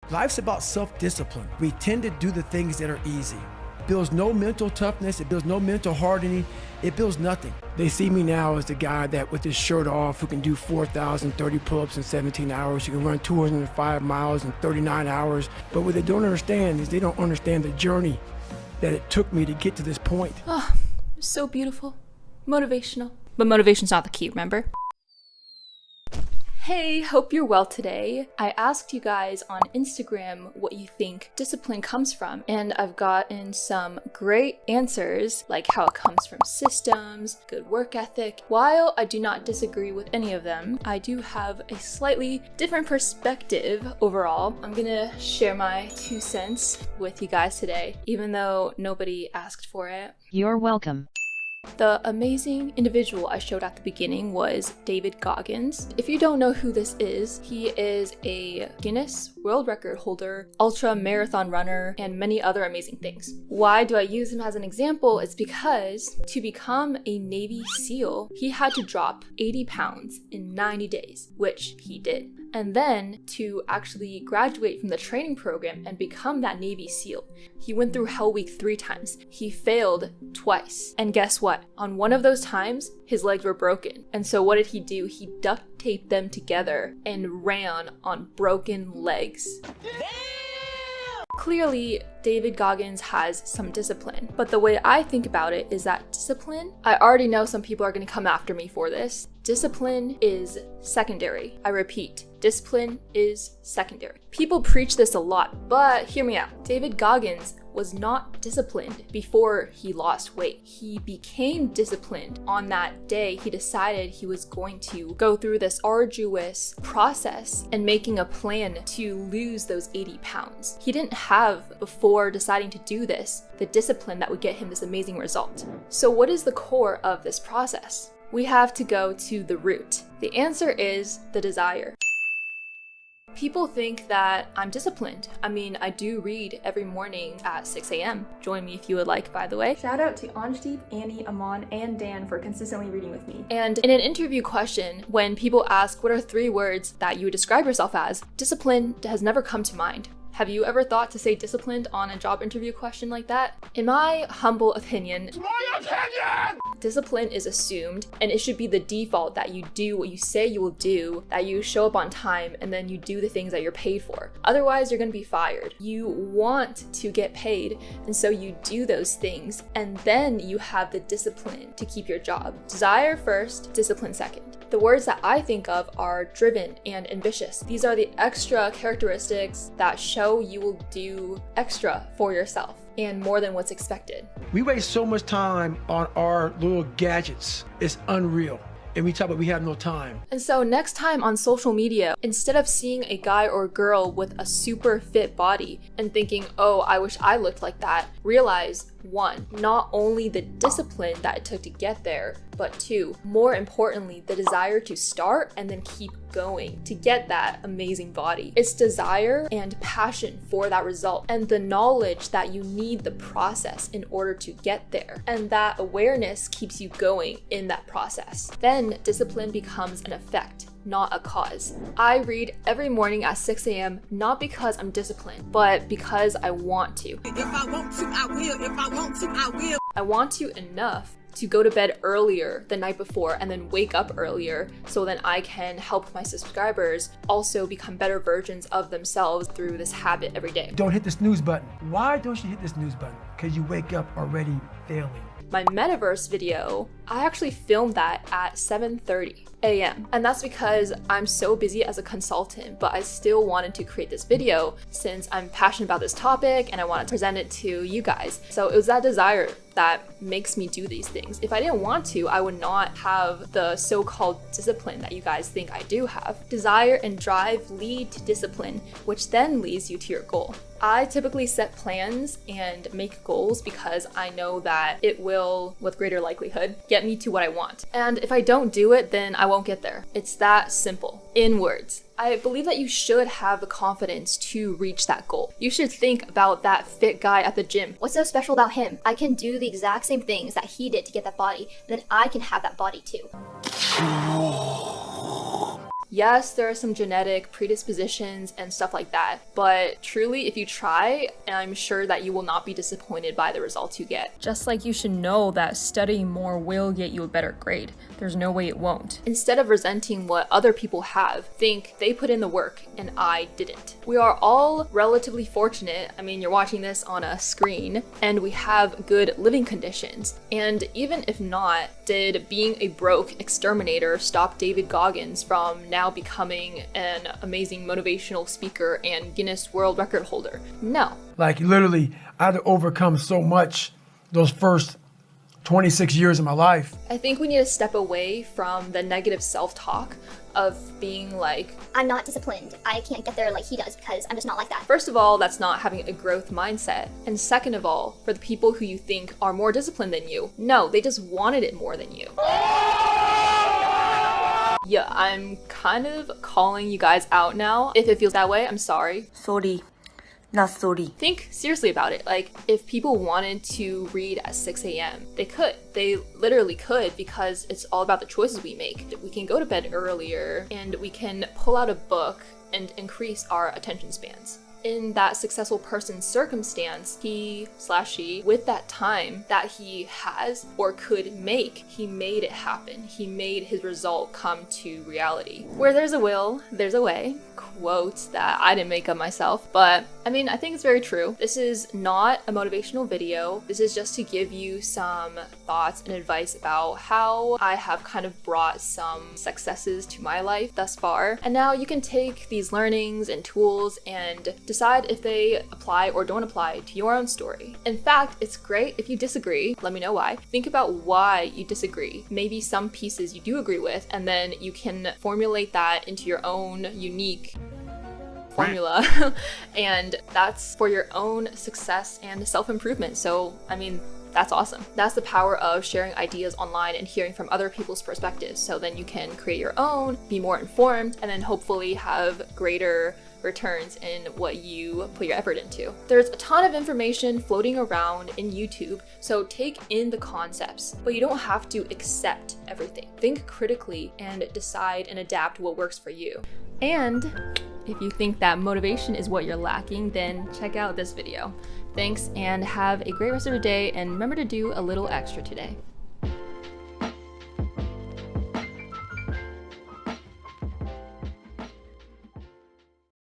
Life's about self-discipline. We tend to do the things that are easy. It builds no mental toughness, it builds no mental hardening, it builds nothing. They see me now as the guy that with his shirt off who can do 4,030 pull-ups in 17 hours, who can run 205 miles in 39 hours. But what they don't understand is they don't understand the journey that it took me to get to this point. Oh, so beautiful. Motivational. But motivation's not the key, remember? Hey, hope you're well today. I asked you guys on Instagram what you think discipline comes from, and I've gotten some great answers, like how it comes from systems, good work ethic. While I do not disagree with any of them, I do have a slightly different perspective overall. I'm gonna share my 2 cents with you guys today, even though nobody asked for it. You're welcome. The amazing individual I showed at the beginning was David Goggins. If you don't know who this is, he is a Guinness World Record holder, ultra marathon runner, and many other amazing things. Why do I use him as an example? It's because to become a Navy SEAL, he had to drop 80 pounds in 90 days, which he did. And then to actually graduate from the training program and become that Navy SEAL, he went through Hell Week 3 times. He failed twice. And guess what? On one of those times, his legs were broken. And so what did he do? He duct taped them together and ran on broken legs. Clearly, David Goggins has some discipline, but the way I think about it is that discipline, I already know some people are going to come after me for this. Discipline is secondary. I repeat, discipline is secondary. People preach this a lot, but hear me out. David Goggins was not disciplined before he lost weight. He became disciplined on that day. He decided he was going to go through this arduous process and making a plan to lose those 80 pounds. He didn't have, before deciding to do this, the discipline that would get him this amazing result. So what is the core of this process? We have to go to the root. The answer is the desire. People think that I'm disciplined. I mean, I do read every morning at 6 a.m. Join me if you would like, by the way. Shout out to Anjdeep, Annie, Aman, and Dan for consistently reading with me. And in an interview question, when people ask what are 3 words that you would describe yourself as, discipline has never come to mind. Have you ever thought to say disciplined on a job interview question like that? In my humble opinion, discipline is assumed, and it should be the default that you do what you say you will do, that you show up on time, and then you do the things that you're paid for. Otherwise, you're gonna be fired. You want to get paid, and so you do those things, and then you have the discipline to keep your job. Desire first, discipline second. The words that I think of are driven and ambitious. These are the extra characteristics that show you will do extra for yourself and more than what's expected. We waste so much time on our little gadgets. It's unreal. And we talk about we have no time. And so next time on social media, instead of seeing a guy or girl with a super fit body and thinking, oh, I wish I looked like that, realize 1, not only the discipline that it took to get there, but 2, more importantly, the desire to start and then keep going to get that amazing body. It's desire and passion for that result, and the knowledge that you need the process in order to get there. And that awareness keeps you going in that process. Then discipline becomes an effect, not a cause. I read every morning at 6 a.m. not because I'm disciplined, but because I want to. If I want to, I will. If I want to, I will. I want to enough to go to bed earlier the night before and then wake up earlier so then I can help my subscribers also become better versions of themselves through this habit every day. Don't hit the snooze button. Why don't you hit the snooze button? Because you wake up already failing. My metaverse video, I actually filmed that at 7:30 a.m. And that's because I'm so busy as a consultant, but I still wanted to create this video since I'm passionate about this topic and I want to present it to you guys. So it was that desire that makes me do these things. If I didn't want to, I would not have the so-called discipline that you guys think I do have. Desire and drive lead to discipline, which then leads you to your goal. I typically set plans and make goals because I know that it will, with greater likelihood, get me to what I want. And if I don't do it, then I won't get there. It's that simple. In words. I believe that you should have the confidence to reach that goal. You should think about that fit guy at the gym. What's so special about him? I can do the exact same things that he did to get that body, and then I can have that body too. Yes, there are some genetic predispositions and stuff like that, but truly, if you try, I'm sure that you will not be disappointed by the results you get. Just like you should know that studying more will get you a better grade. There's no way it won't. Instead of resenting what other people have, think they put in the work and I didn't. We are all relatively fortunate. I mean, you're watching this on a screen, and we have good living conditions. And even if not, did being a broke exterminator stop David Goggins from now becoming an amazing motivational speaker and Guinness World Record holder? No. Like literally, I had to overcome so much those first 26 years of my life. I think we need to step away from the negative self-talk of being like, I'm not disciplined. I can't get there like he does because I'm just not like that. first of all, that's not having a growth mindset. And second of all, for the people who you think are more disciplined than you, no, they just wanted it more than you. Yeah, I'm kind of calling you guys out now. If it feels that way, I'm sorry. Sorry. Not sorry. Think seriously about it. Like, if people wanted to read at 6 a.m., they could. They literally could, because it's all about the choices we make. We can go to bed earlier, and we can pull out a book and increase our attention spans. In that successful person's circumstance, he/she, with that time that he has or could make, he made it happen. He made his result come to reality. Where there's a will, there's a way. Quote that I didn't make up myself, but I mean, I think it's very true. This is not a motivational video. This is just to give you some thoughts and advice about how I have kind of brought some successes to my life thus far. And now you can take these learnings and tools and decide if they apply or don't apply to your own story. In fact, it's great if you disagree. Let me know why. Think about why you disagree. Maybe some pieces you do agree with, and then you can formulate that into your own unique formula. And that's for your own success and self-improvement. So, I mean, that's awesome. That's the power of sharing ideas online and hearing from other people's perspectives. So then you can create your own, be more informed, and then hopefully have greater returns in what you put your effort into. There's a ton of information floating around in YouTube, so take in the concepts, but you don't have to accept everything. Think critically and decide and adapt what works for you. And if you think that motivation is what you're lacking, then check out this video. Thanks, and have a great rest of your day, and remember to do a little extra today.